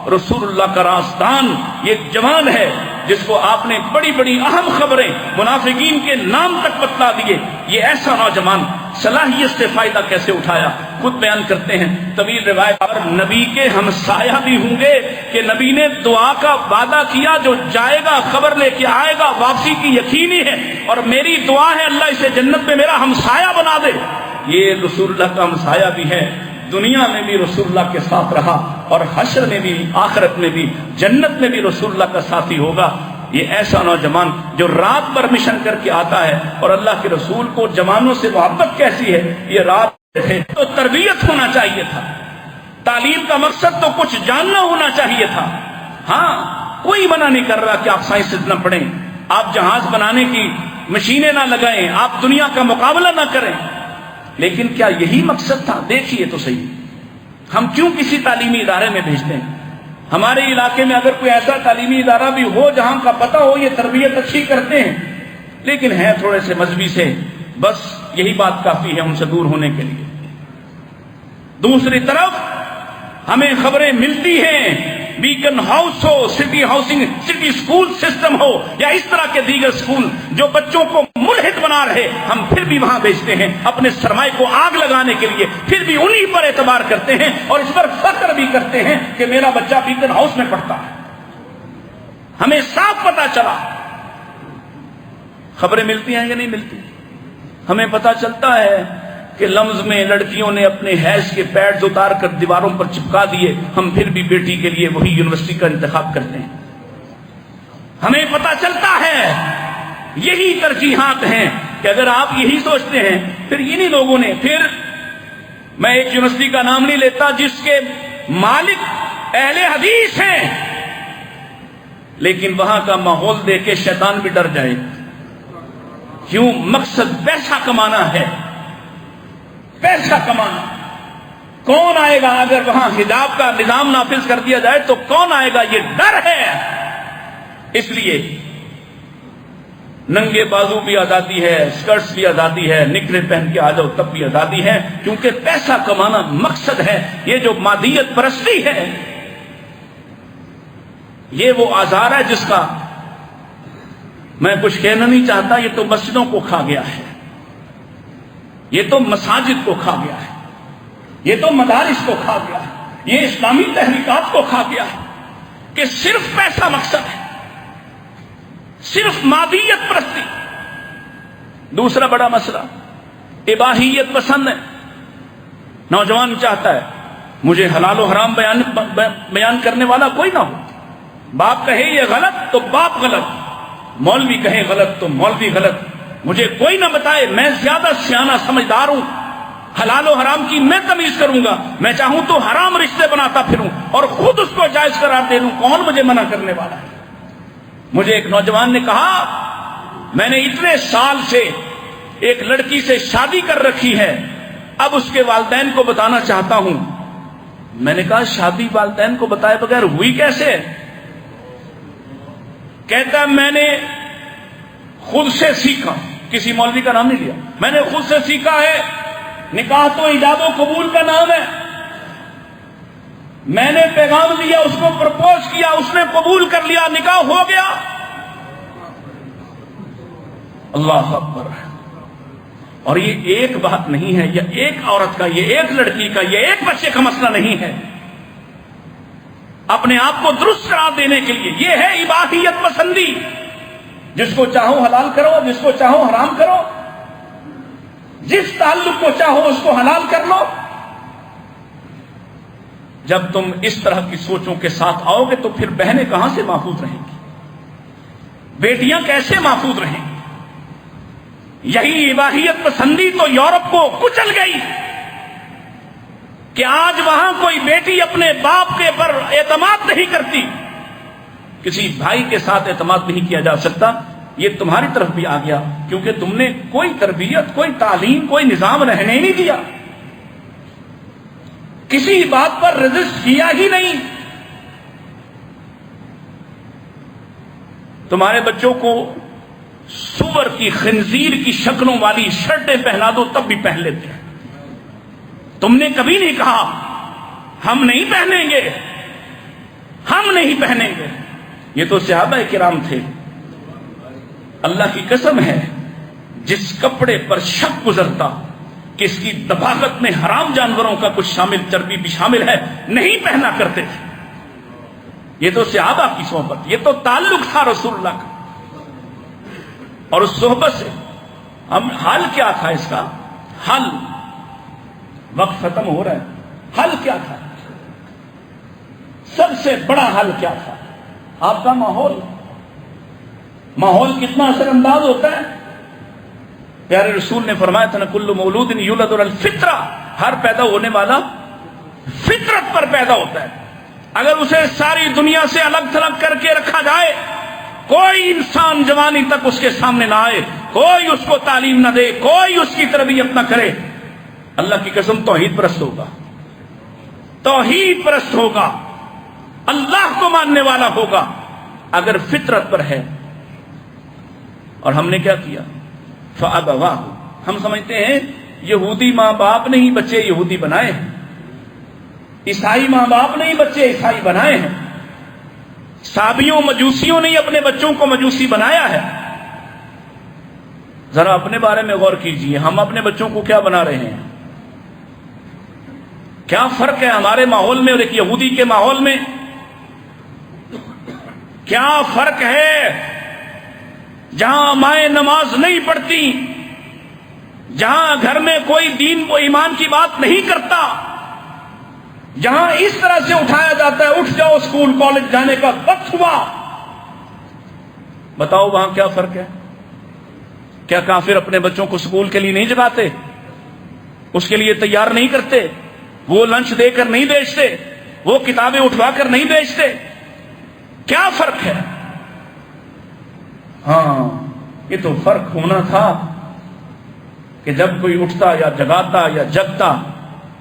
Speaker 1: رسول اللہ کا رازدان یہ جوان ہے جس کو آپ نے بڑی بڑی اہم خبریں منافقین کے نام تک بتلا دیے۔ یہ ایسا نوجوان صلاحیت سے فائدہ کیسے اٹھایا، خود بیان کرتے ہیں طویل روایت پر، نبی کے ہمسایہ بھی ہوں گے کہ نبی نے دعا کا وعدہ کیا، جو جائے گا خبر لے کے آئے گا واپسی کی یقینی ہے، اور میری دعا ہے اللہ اسے جنت میں میرا ہمسایہ بنا دے۔ یہ رسول اللہ کا ہمسایہ بھی ہے، دنیا میں بھی رسول اللہ کے ساتھ رہا اور حشر میں بھی، آخرت میں بھی، جنت میں بھی رسول اللہ کا ساتھی ہوگا۔ یہ ایسا نوجوان جو رات بھر مشن کر کے آتا ہے، اور اللہ کے رسول کو جوانوں سے محبت کیسی ہے، یہ رات ہے تو تربیت ہونا چاہیے تھا، تعلیم کا مقصد تو کچھ جاننا ہونا چاہیے تھا۔ ہاں، کوئی منع نہیں کر رہا کہ آپ سائنس نہ پڑھیں، آپ جہاز بنانے کی مشینیں نہ لگائیں، آپ دنیا کا مقابلہ نہ کریں، لیکن کیا یہی مقصد تھا؟ دیکھیے تو صحیح، ہم کیوں کسی تعلیمی ادارے میں بھیجتے ہیں؟ ہمارے علاقے میں اگر کوئی ایسا تعلیمی ادارہ بھی ہو جہاں کا پتہ ہو یہ تربیت اچھی کرتے ہیں، لیکن ہیں تھوڑے سے مذہبی سے، بس یہی بات کافی ہے ان سے دور ہونے کے لیے۔ دوسری طرف ہمیں خبریں ملتی ہیں، بیکن ہاؤس ہو، City Housing, City School System ہو، یا اس طرح کے دیگر سکول جو بچوں کو ملحد بنا رہے، ہم پھر بھی وہاں بھیجتے ہیں اپنے سرمائے کو آگ لگانے کے لیے، پھر بھی انہی پر اعتبار کرتے ہیں اور اس پر فخر بھی کرتے ہیں کہ میرا بچہ بیکن ہاؤس میں پڑھتا ہے۔ ہمیں صاف پتہ چلا، خبریں ملتی ہیں یا نہیں ملتی؟ ہمیں پتہ چلتا ہے کہ لمز میں لڑکیوں نے اپنے حیض کے پیڈز اتار کر دیواروں پر چپکا دیے، ہم پھر بھی بیٹی کے لیے وہی یونیورسٹی کا انتخاب کرتے ہیں۔ ہمیں پتہ چلتا ہے یہی ترجیحات ہیں کہ اگر آپ یہی سوچتے ہیں، پھر انہی لوگوں نے، پھر میں ایک یونیورسٹی کا نام نہیں لیتا جس کے مالک اہل حدیث ہیں، لیکن وہاں کا ماحول دیکھ کے شیطان بھی ڈر جائے۔ کیوں؟ مقصد پیسہ کمانا ہے، پیسہ کمانا۔ کون آئے گا اگر وہاں حجاب کا نظام نافذ کر دیا جائے تو کون آئے گا؟ یہ ڈر ہے۔ اس لیے ننگے بازو بھی آزادی ہے، سکرٹس بھی آزادی ہے، نکرے پہن کے آ جاؤ تب بھی آزادی ہے، کیونکہ پیسہ کمانا مقصد ہے۔ یہ جو مادیت پرستی ہے، یہ وہ آزار ہے جس کا میں کچھ کہنا نہیں چاہتا، یہ تو مسجدوں کو کھا گیا ہے، یہ تو مساجد کو کھا گیا ہے، یہ تو مدارس کو کھا گیا ہے، یہ اسلامی تحریکات کو کھا گیا ہے کہ صرف پیسہ مقصد ہے، صرف مادیت پرستی۔ دوسرا بڑا مسئلہ اباحیت پسند ہے۔ نوجوان چاہتا ہے مجھے حلال و حرام بیان کرنے والا کوئی نہ ہو، باپ کہے یہ غلط تو باپ غلط، مولوی کہے غلط تو مولوی غلط، مجھے کوئی نہ بتائے، میں زیادہ سیاںہ سمجھدار ہوں، حلال و حرام کی میں تمیز کروں گا، میں چاہوں تو حرام رشتے بناتا پھروں اور خود اس کو جائز قرار دے دوں، کون مجھے منع کرنے والا ہے؟ مجھے ایک نوجوان نے کہا میں نے اتنے سال سے ایک لڑکی سے شادی کر رکھی ہے، اب اس کے والدین کو بتانا چاہتا ہوں۔ میں نے کہا شادی والدین کو بتائے بغیر ہوئی کیسے؟ کہتا میں نے خود سے سیکھا، کسی مولوی کا نام نہیں لیا، میں نے خود سے سیکھا ہے، نکاح تو ایجاد و قبول کا نام ہے، میں نے پیغام دیا، اس کو پرپوز کیا، اس نے قبول کر لیا، نکاح ہو گیا۔ اللہ اکبر۔ اور یہ ایک بات نہیں ہے، یہ ایک عورت کا، یہ ایک لڑکی کا، یہ ایک بچے کا مسئلہ نہیں ہے۔ اپنے آپ کو درست قرار دینے کے لیے یہ ہے اباحیت پسندی، جس کو چاہو حلال کرو، جس کو چاہو حرام کرو، جس تعلق کو چاہو اس کو حلال کر لو۔ جب تم اس طرح کی سوچوں کے ساتھ آؤ گے تو پھر بہنیں کہاں سے محفوظ رہیں گی؟ بیٹیاں کیسے محفوظ رہیں گی؟ یہی اباحیت پسندی تو یورپ کو کچل گئی کہ آج وہاں کوئی بیٹی اپنے باپ کے پر اعتماد نہیں کرتی، کسی بھائی کے ساتھ اعتماد نہیں کیا جا سکتا۔ یہ تمہاری طرف بھی آ گیا کیونکہ تم نے کوئی تربیت، کوئی تعلیم، کوئی نظام رہنے نہیں دیا، کسی بات پر رجسٹ کیا ہی نہیں۔ تمہارے بچوں کو سور کی خنزیر کی شکلوں والی شرٹیں پہنا دو تب بھی پہن لیتے ہیں. تم نے کبھی نہیں کہا ہم نہیں پہنیں گے، ہم نہیں پہنیں گے. یہ تو صحابہ کرام تھے. اللہ کی قسم ہے جس کپڑے پر شک گزرتا کہ اس کی دباغت میں حرام جانوروں کا کچھ شامل، چربی بھی شامل ہے، نہیں پہنا کرتے تھے. یہ تو صحابہ کی صحبت، یہ تو تعلق تھا رسول اللہ کا. اور اس صحبت سے ہم حل کیا تھا اس کا؟ حل وقت ختم ہو رہا ہے. حل کیا تھا؟ سب سے بڑا حل کیا تھا؟ آپ کا ماحول. ماحول کتنا اثر انداز ہوتا ہے. پیارے رسول نے فرمایا تھا نا کل مولود یولد علی الفطرہ، ہر پیدا ہونے والا فطرت پر پیدا ہوتا ہے. اگر اسے ساری دنیا سے الگ تھلگ کر کے رکھا جائے، کوئی انسان جوانی تک اس کے سامنے نہ آئے، کوئی اس کو تعلیم نہ دے، کوئی اس کی تربیت نہ کرے، اللہ کی قسم توحید پرست ہوگا. توحید پرست ہوگا، اللہ کو ماننے والا ہوگا اگر فطرت پر ہے. اور ہم نے کیا کیا؟ فَأَبَوَاهُ، ہم سمجھتے ہیں یہودی ماں باپ نے ہی بچے یہودی بنائے ہیں، عیسائی ماں باپ نے ہی بچے عیسائی بنائے ہیں، صابیوں مجوسیوں نے ہی اپنے بچوں کو مجوسی بنایا ہے. ذرا اپنے بارے میں غور کیجئے، ہم اپنے بچوں کو کیا بنا رہے ہیں؟ کیا فرق ہے ہمارے ماحول میں اور ایک یہودی کے ماحول میں؟ کیا فرق ہے؟ جہاں مائیں نماز نہیں پڑھتی، جہاں گھر میں کوئی دین و ایمان کی بات نہیں کرتا، جہاں اس طرح سے اٹھایا جاتا ہے اٹھ جاؤ اسکول کالج جانے کا وقت ہوا، بتاؤ وہاں کیا فرق ہے؟ کیا کافر اپنے بچوں کو اسکول کے لیے نہیں جگاتے؟ اس کے لیے تیار نہیں کرتے؟ وہ لنچ دے کر نہیں بیچتے؟ وہ کتابیں اٹھوا کر نہیں بیچتے؟ کیا فرق ہے؟ ہاں، یہ تو فرق ہونا تھا کہ جب کوئی اٹھتا یا جگاتا یا جگتا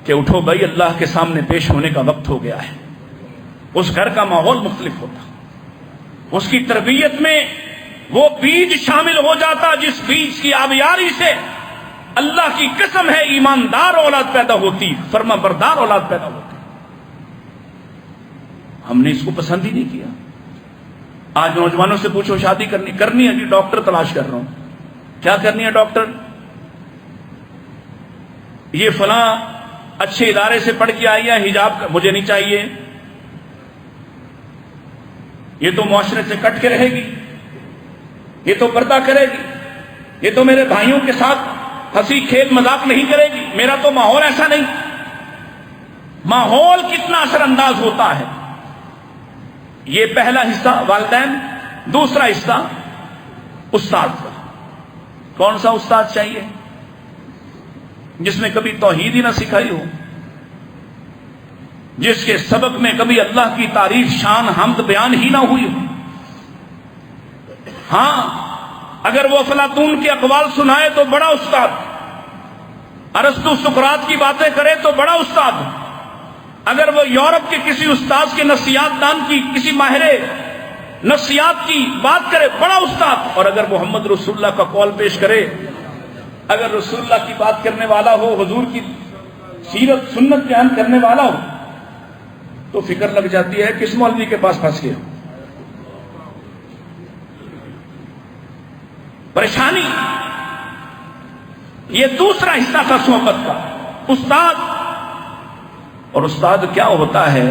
Speaker 1: کہ اٹھو بھائی اللہ کے سامنے پیش ہونے کا وقت ہو گیا ہے، اس گھر کا ماحول مختلف ہوتا، اس کی تربیت میں وہ بیج شامل ہو جاتا جس بیج کی آبیاری سے اللہ کی قسم ہے ایماندار اولاد پیدا ہوتی، فرما بردار اولاد پیدا ہوتی. ہم نے اس کو پسند ہی نہیں کیا. آج نوجوانوں سے پوچھو شادی کرنی ہے جی، ڈاکٹر تلاش کر رہا ہوں. کیا کرنی ہے ڈاکٹر؟ یہ فلاں اچھے ادارے سے پڑھ کے آئی ہے، حجاب مجھے نہیں چاہیے، یہ تو معاشرے سے کٹ کے رہے گی، یہ تو پردہ کرے گی، یہ تو میرے بھائیوں کے ساتھ ہنسی کھیل مذاق نہیں کرے گی، میرا تو ماحول ایسا نہیں. ماحول کتنا اثر انداز ہوتا ہے. یہ پہلا حصہ والدین. دوسرا حصہ استاد کا. کون سا استاد چاہیے؟ جس نے کبھی توحید ہی نہ سکھائی ہو، جس کے سبق میں کبھی اللہ کی تعریف شان حمد بیان ہی نہ ہوئی ہو. ہاں، اگر وہ افلاطون کے اقوال سنائے تو بڑا استاد، ارسطو سقراط کی باتیں کرے تو بڑا استاد، اگر وہ یورپ کے کسی استاد کے نفسیات دان کی، کسی ماہر نفسیات کی بات کرے بڑا استاد، اور اگر محمد رسول اللہ کا قول پیش کرے، اگر رسول اللہ کی بات کرنے والا ہو، حضور کی سیرت سنت بیان کرنے والا ہو، تو فکر لگ جاتی ہے کس مولوی کے پاس پھنس گیا. پریشانی. یہ دوسرا حصہ تھا صحبت کا، استاد. اور استاد کیا ہوتا ہے؟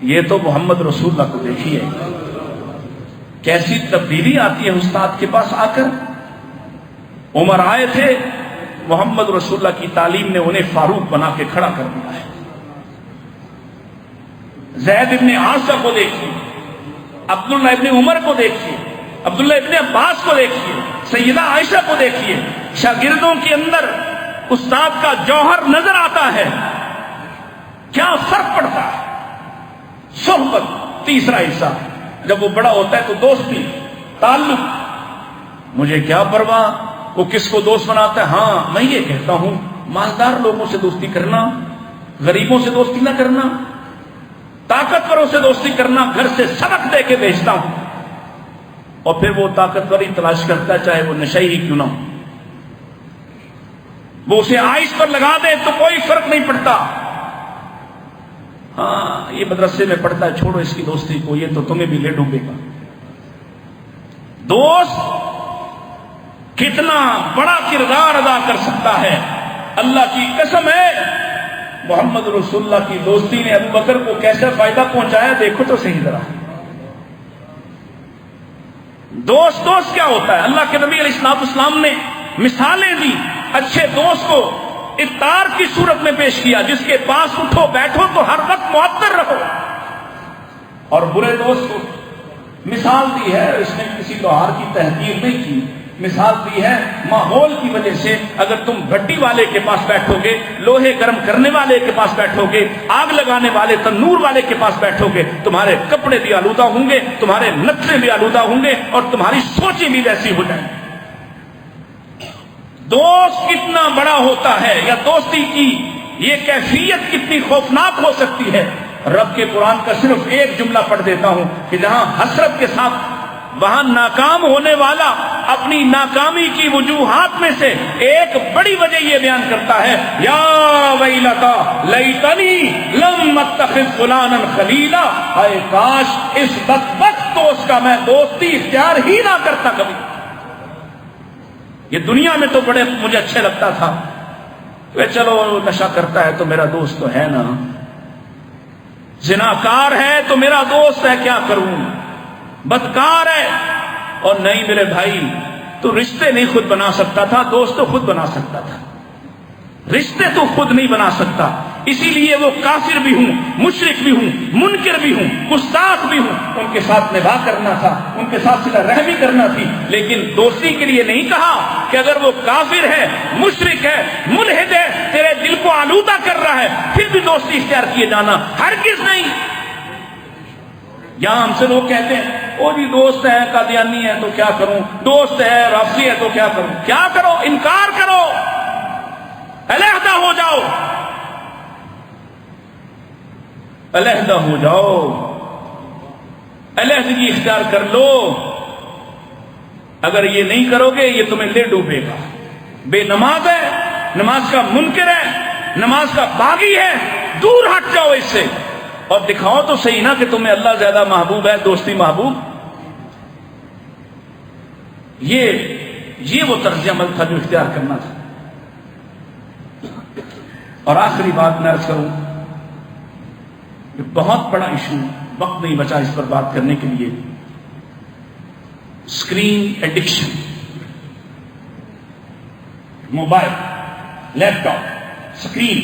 Speaker 1: یہ تو محمد رسول اللہ کو دیکھیے کیسی تبدیلی آتی ہے استاد کے پاس آ کر. عمر آئے تھے، محمد رسول اللہ کی تعلیم نے انہیں فاروق بنا کے کھڑا کر دیا ہے. زید ابن عاصم کو دیکھیے، عبداللہ ابن عمر کو دیکھیے، عبداللہ ابن عباس کو دیکھیے، سیدہ عائشہ کو دیکھیے. شاگردوں کے اندر استاد کا جوہر نظر آتا ہے. کیا فرق پڑتا ہے؟ صحبت. تیسرا حصہ جب وہ بڑا ہوتا ہے تو دوستی، تعلق. مجھے کیا پرواہ وہ کس کو دوست بناتا ہے. ہاں، میں یہ کہتا ہوں مالدار لوگوں سے دوستی کرنا، غریبوں سے دوستی نہ کرنا، طاقتوروں سے دوستی کرنا. گھر سے سبق دے کے بھیجتا ہوں. اور پھر وہ طاقتوری تلاش کرتا ہے چاہے وہ نشئی ہی کیوں نہ ہو، وہ اسے آئس پر لگا دے تو کوئی فرق نہیں پڑتا، ہاں یہ مدرسے میں پڑھتا ہے چھوڑو اس کی دوستی کو، یہ تو تمہیں بھی لے ڈوبے گا۔ دوست کتنا بڑا کردار ادا کر سکتا ہے، اللہ کی قسم ہے محمد رسول اللہ کی دوستی نے ابو بکر کو کیسا فائدہ پہنچایا دیکھو تو صحیح ذرا۔ دوست کیا ہوتا ہے؟ اللہ کے نبی علیہ السلام نے مثالیں دی، اچھے دوست کو افطار کی صورت میں پیش کیا، جس کے پاس اٹھو بیٹھو تو ہر وقت معطر رہو، اور برے دوست کو مثال دی ہے، اس نے کسی تہوار کی تحقیر نہیں کی، مثال دی ہے ماحول کی وجہ سے، اگر تم بھٹی والے کے پاس بیٹھو گے، لوہے گرم کرنے والے کے پاس بیٹھو گے، آگ لگانے والے تنور والے کے پاس بیٹھو گے، تمہارے کپڑے بھی آلودہ ہوں گے، تمہارے نقشے بھی آلودہ ہوں گے، اور تمہاری سوچیں بھی ویسی ہو جائیں۔ دوست کتنا بڑا ہوتا ہے، یا دوستی کی یہ کیفیت کتنی خوفناک ہو سکتی ہے۔ رب کے قرآن کا صرف ایک جملہ پڑھ دیتا ہوں کہ جہاں حسرت کے ساتھ وہاں ناکام ہونے والا اپنی ناکامی کی وجوہات میں سے ایک بڑی وجہ یہ بیان کرتا ہے، یا ویلتا لیتنی لم اتخذ فلانا خلیلا، اے کاش اس بدبخت دوست کا میں دوستی اختیار ہی نہ کرتا کبھی۔ یہ دنیا میں تو بڑے مجھے اچھے لگتا تھا کہ چلو نشہ کرتا ہے تو میرا دوست تو ہے نا، زناکار ہے تو میرا دوست ہے، کیا کروں، بدکار ہے، اور نہیں میرے بھائی تو رشتے نہیں خود بنا سکتا تھا، دوست تو خود بنا سکتا تھا، رشتے تو خود نہیں بنا سکتا، اسی لیے وہ کافر بھی ہوں، مشرک بھی ہوں، منکر بھی ہوں، گستاخ بھی ہوں، ان کے ساتھ نباہ کرنا تھا، ان کے ساتھ صلہ رحمی کرنا تھی، لیکن دوستی کے لیے نہیں کہا کہ اگر وہ کافر ہے، مشرک ہے، ملحد ہے، تیرے دل کو آلودہ کر رہا ہے پھر بھی دوستی اختیار کیے جانا، ہرگز نہیں۔ یہاں ہم سے لوگ کہتے ہیں وہ جی دوست ہے قادیانی ہے تو کیا کروں، دوست ہے رافضی ہے تو کیا کروں، کیا کرو، انکار کرو، علیحدہ ہو جاؤ، علیحدہ ہو جاؤ، علیحدگی اختیار کر لو۔ اگر یہ نہیں کرو گے یہ تمہیں لے ڈوبے گا، بے نماز ہے، نماز کا منکر ہے، نماز کا باغی ہے، دور ہٹ جاؤ اس سے، اور دکھاؤ تو صحیح نا کہ تمہیں اللہ زیادہ محبوب ہے، دوستی محبوب۔ یہ وہ طرز عمل تھا جو اختیار کرنا تھا۔ اور آخری بات میں عرض کروں، بہت بڑا ایشو، وقت نہیں بچا اس پر بات کرنے کے لیے، اسکرین ایڈکشن، موبائل، لیپ ٹاپ، اسکرین،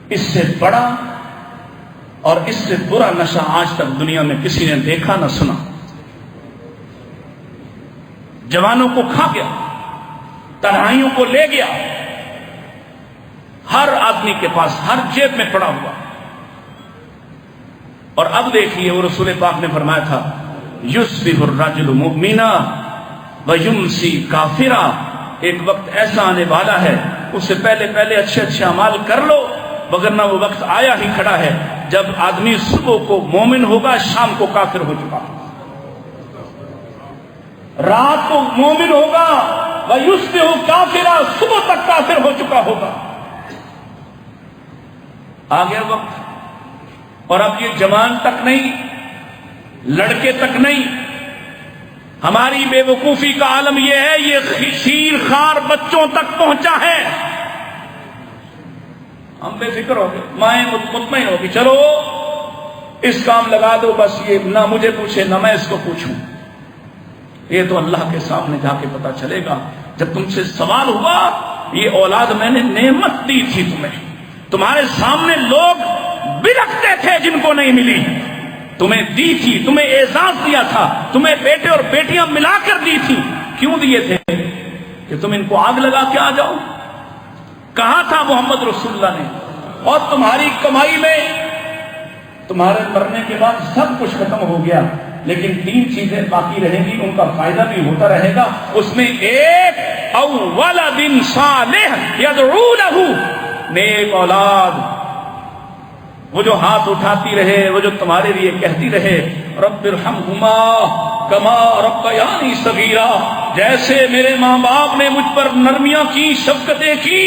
Speaker 1: اس سے بڑا اور اس سے برا نشہ آج تک دنیا میں کسی نے دیکھا نہ سنا۔ جوانوں کو کھا گیا، تنہائیوں کو لے گیا، ہر آدمی کے پاس، ہر جیب میں پڑا ہوا۔ اور اب دیکھیے وہ رسول پاک نے فرمایا تھا، یصبح الرجل مؤمنا ویمسی کافرا، ایک وقت ایسا آنے والا ہے اس سے پہلے اچھے اعمال کر لو، وگرنہ وہ وقت آیا ہی کھڑا ہے جب آدمی صبح کو مومن ہوگا، شام کو کافر ہو چکا ہوگا، رات کو مومن ہوگا ویصبح کافرا، صبح تک کافر ہو چکا ہوگا۔ آ گیا وقت، اور اب یہ جوان تک نہیں، لڑکے تک نہیں، ہماری بے وقوفی کا عالم یہ ہے، یہ شیر خار بچوں تک پہنچا ہے۔ ہم بے فکر ہو گئے، مائیں مطمئن ہوگی، چلو اس کام لگا دو، بس یہ نہ مجھے پوچھے نہ میں اس کو پوچھوں، یہ تو اللہ کے سامنے جا کے پتا چلے گا۔ جب تم سے سوال ہوا، یہ اولاد میں نے نعمت دی تھی تمہارے سامنے لوگ بلکتے تھے جن کو نہیں ملی، تمہیں دی تھی، تمہیں اعزاز دیا تھا، تمہیں بیٹے اور بیٹیاں ملا کر دی تھی، کیوں دیے تھے؟ کہ تم ان کو آگ لگا کے آ جاؤ۔ کہا تھا محمد رسول اللہ نے، اور تمہاری کمائی میں تمہارے مرنے کے بعد سب کچھ ختم ہو گیا، لیکن 3 چیزیں باقی رہیں گی، ان کا فائدہ بھی ہوتا رہے گا، اس میں ایک او ولد صالح یدعو لہ، نیک اولاد وہ جو ہاتھ اٹھاتی رہے، وہ جو تمہارے لیے کہتی رہے رب ارحمہما کما ربیانی صغیرا، جیسے میرے ماں باپ نے مجھ پر نرمیاں کی، شفقتیں کی،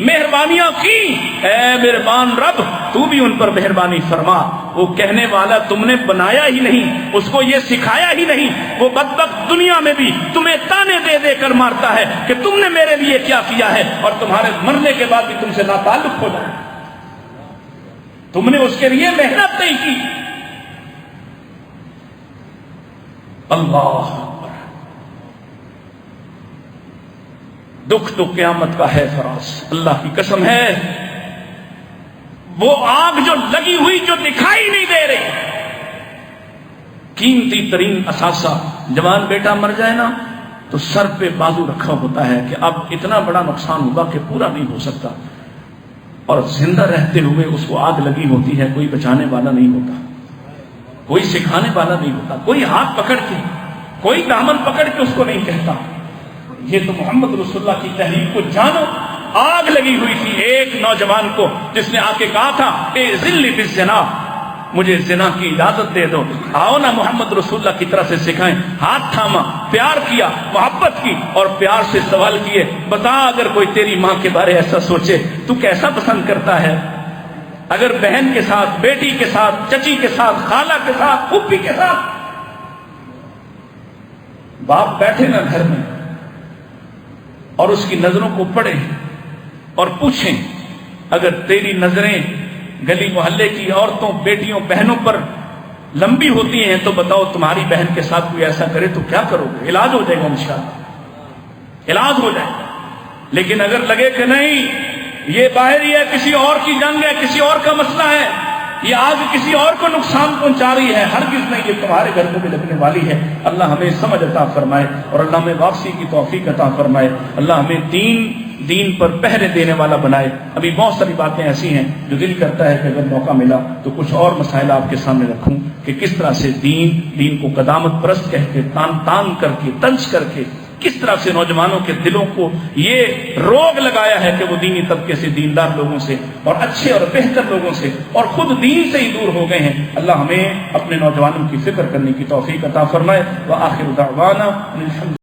Speaker 1: مہربانیاں کی، اے مہربان رب تو بھی ان پر مہربانی فرما۔ وہ کہنے والا تم نے بنایا ہی نہیں، اس کو یہ سکھایا ہی نہیں، وہ بدبخت دنیا میں بھی تمہیں تانے دے دے کر مارتا ہے کہ تم نے میرے لیے کیا کیا ہے، اور تمہارے مرنے کے بعد بھی تم سے ناتعلق ہو جائے، تم نے اس کے لیے محنت نہیں کی۔ اللہ اکبر، دکھ تو قیامت کا ہے فراز، اللہ کی قسم ہے، وہ آگ جو لگی ہوئی جو دکھائی نہیں دے رہی، قیمتی ترین اثاثہ، جوان بیٹا مر جائے نا تو سر پہ بازو رکھا ہوتا ہے کہ اب اتنا بڑا نقصان ہوگا کہ پورا نہیں ہو سکتا، اور زندہ رہتے ہوئے اس کو آگ لگی ہوتی ہے، کوئی بچانے والا نہیں ہوتا، کوئی سکھانے والا نہیں ہوتا، کوئی ہاتھ پکڑ کے، کوئی دامن پکڑ کے اس کو نہیں کہتا۔ یہ تو محمد رسول اللہ کی تحریک کو جانو، آگ لگی ہوئی تھی ایک نوجوان کو جس نے آ کے کہا تھا اے ذل بالزنا، مجھے زنا کی اجازت دے دو، آؤ نا محمد رسول اللہ کی طرح سے سکھائیں۔ ہاتھ تھاما، پیار کیا، محبت کی، اور پیار سے سوال کیے بتا اگر کوئی تیری ماں کے بارے ایسا سوچے تو کیسا پسند کرتا ہے؟ اگر بہن کے ساتھ، بیٹی کے ساتھ، چچی کے ساتھ، خالہ کے ساتھ، پھوپھی کے ساتھ، باپ بیٹھے نا گھر میں اور اس کی نظروں کو پڑھیں اور پوچھیں اگر تیری نظریں گلی محلے کی عورتوں، بیٹیوں، بہنوں پر لمبی ہوتی ہیں تو بتاؤ تمہاری بہن کے ساتھ کوئی ایسا کرے تو کیا کرو گے؟ علاج ہو جائے گا انشاءاللہ، علاج ہو جائے گا۔ لیکن اگر لگے کہ نہیں یہ باہر ہی ہے، کسی اور کی جنگ ہے، کسی اور کا مسئلہ ہے، یہ آگ کسی اور کو نقصان پہنچا رہی ہے، ہرگز نہیں، یہ تمہارے گھر کو بھی لگنے والی ہے۔ اللہ ہمیں سمجھ عطا فرمائے اور اللہ ہمیں واپسی کی توفیق عطا فرمائے، اللہ ہمیں دین پر پہرے دینے والا بنائے۔ ابھی بہت ساری باتیں ایسی ہیں جو دل کرتا ہے کہ اگر موقع ملا تو کچھ اور مسائل آپ کے سامنے رکھوں کہ کس طرح سے دین کو قدامت پرست کہہ کے، تان کر کے، طنز کر کے، کس طرح سے نوجوانوں کے دلوں کو یہ روگ لگایا ہے کہ وہ دینی طبقے سے، دیندار لوگوں سے اور اچھے اور بہتر لوگوں سے اور خود دین سے ہی دور ہو گئے ہیں۔ اللہ ہمیں اپنے نوجوانوں کی فکر کرنے کی توفیق عطا فرمائے۔ وآخر دعوانا الحمد